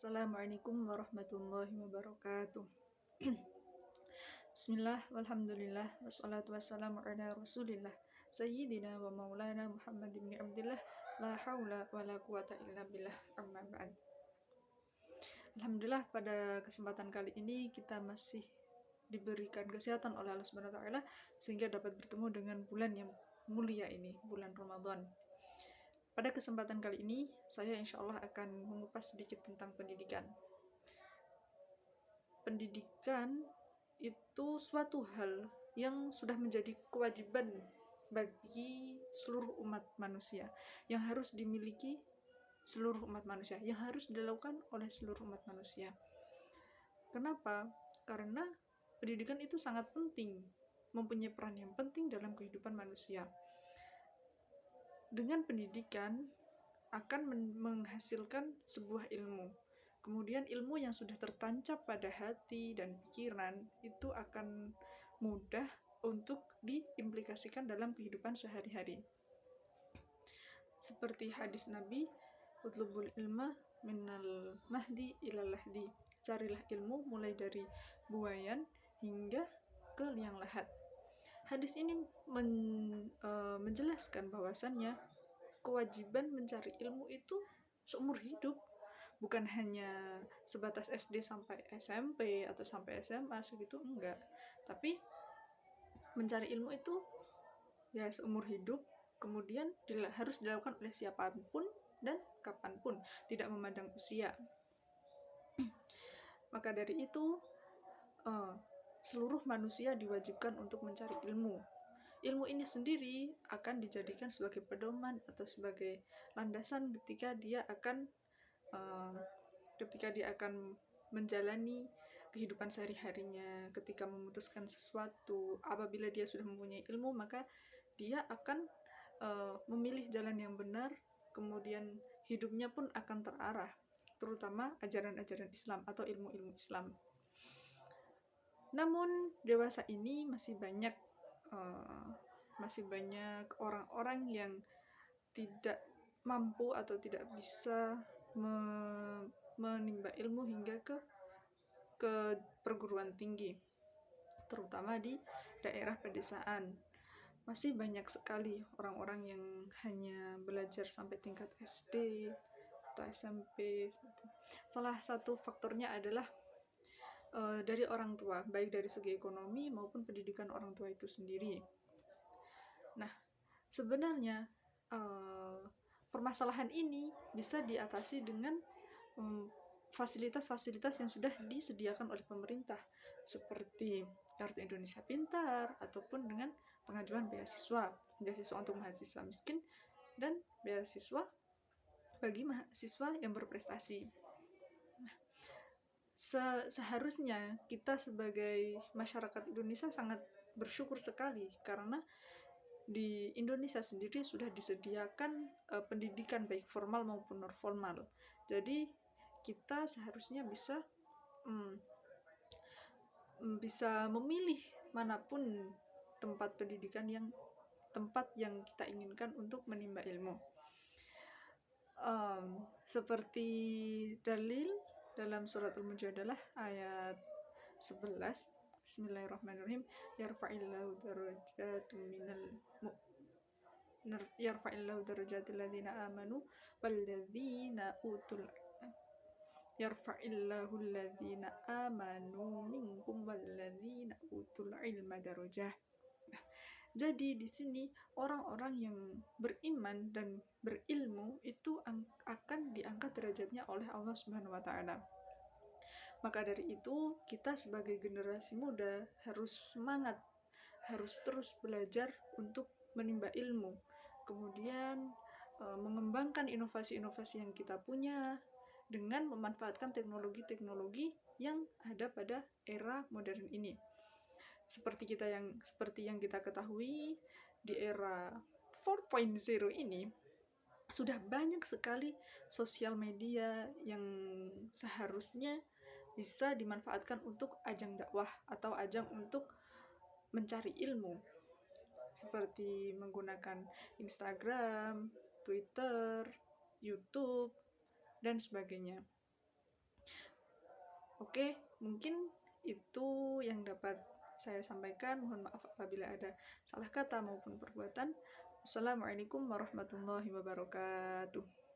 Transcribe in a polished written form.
Assalamualaikum warahmatullahi wabarakatuh. Bismillah, walhamdulillah, wassalatu wassalamu ala rasulillah Sayyidina wa maulana Muhammad ibn Abdillah La hawla wa la quwata illa billah, amma ba'd. Alhamdulillah, pada kesempatan kali ini kita masih diberikan kesehatan oleh Allah Subhanahu wa taala sehingga dapat bertemu dengan bulan yang mulia ini, bulan Ramadan. Pada kesempatan kali ini, saya insya Allah akan mengupas sedikit tentang pendidikan. Pendidikan itu suatu hal yang sudah menjadi kewajiban bagi seluruh umat manusia, yang harus dimiliki seluruh umat manusia, yang harus dilakukan oleh seluruh umat manusia. Kenapa? Karena pendidikan itu sangat penting, mempunyai peran yang penting dalam kehidupan manusia. Dengan pendidikan akan menghasilkan sebuah ilmu. Kemudian ilmu yang sudah tertancap pada hati dan pikiran itu akan mudah untuk diimplikasikan dalam kehidupan sehari-hari. Seperti hadis Nabi, utlubul ilma minal mahdi ilal lahdi. Carilah ilmu mulai dari buayan hingga ke liang lahat. Hadis ini menjelaskan bahwasannya kewajiban mencari ilmu itu seumur hidup, bukan hanya sebatas SD sampai SMP atau sampai SMA segitu, enggak. Tapi mencari ilmu itu ya seumur hidup, kemudian harus dilakukan oleh siapapun dan kapanpun, tidak memandang usia. Maka dari itu seluruh manusia diwajibkan untuk mencari ilmu. Ilmu ini sendiri akan dijadikan sebagai pedoman atau sebagai landasan ketika dia akan menjalani kehidupan sehari-harinya, ketika memutuskan sesuatu. Apabila dia sudah mempunyai ilmu, maka dia akan memilih jalan yang benar, kemudian hidupnya pun akan terarah, terutama ajaran-ajaran Islam atau ilmu-ilmu Islam. Namun dewasa ini masih banyak orang-orang yang tidak mampu atau tidak bisa menimba ilmu hingga ke perguruan tinggi, terutama di daerah pedesaan. Masih banyak sekali orang-orang yang hanya belajar sampai tingkat SD atau SMP. Salah satu faktornya adalah dari orang tua, baik dari segi ekonomi maupun pendidikan orang tua itu sendiri. Nah, sebenarnya permasalahan ini bisa diatasi dengan fasilitas-fasilitas yang sudah disediakan oleh pemerintah, seperti Kartu Indonesia Pintar, ataupun dengan pengajuan beasiswa untuk mahasiswa miskin dan beasiswa bagi mahasiswa yang berprestasi. Nah, seharusnya kita sebagai masyarakat Indonesia sangat bersyukur sekali karena di Indonesia sendiri sudah disediakan pendidikan baik formal maupun non formal. Jadi kita seharusnya bisa memilih manapun tempat pendidikan tempat yang kita inginkan untuk menimba ilmu. Seperti dalil dalam surat Al-Mujadalah ayat 11, Bismillahirrahmanirrahim, yarfa'illahu darajatil ladzina amanu walladzina utul yarfa'illahu alladzina amanu minkum walladzina utul ilma darajah. Jadi di sini orang-orang yang beriman dan berilmu itu akan diangkat derajatnya oleh Allah Subhanahu wa taala. Maka dari itu, kita sebagai generasi muda harus semangat, harus terus belajar untuk menimba ilmu. Kemudian mengembangkan inovasi-inovasi yang kita punya dengan memanfaatkan teknologi-teknologi yang ada pada era modern ini. Seperti yang kita ketahui, di era 4.0 ini sudah banyak sekali sosial media yang seharusnya bisa dimanfaatkan untuk ajang dakwah atau ajang untuk mencari ilmu, seperti menggunakan Instagram, Twitter, YouTube, dan sebagainya. Oke, mungkin itu yang dapat saya sampaikan. Mohon maaf apabila ada salah kata maupun perbuatan. Assalamualaikum warahmatullahi wabarakatuh.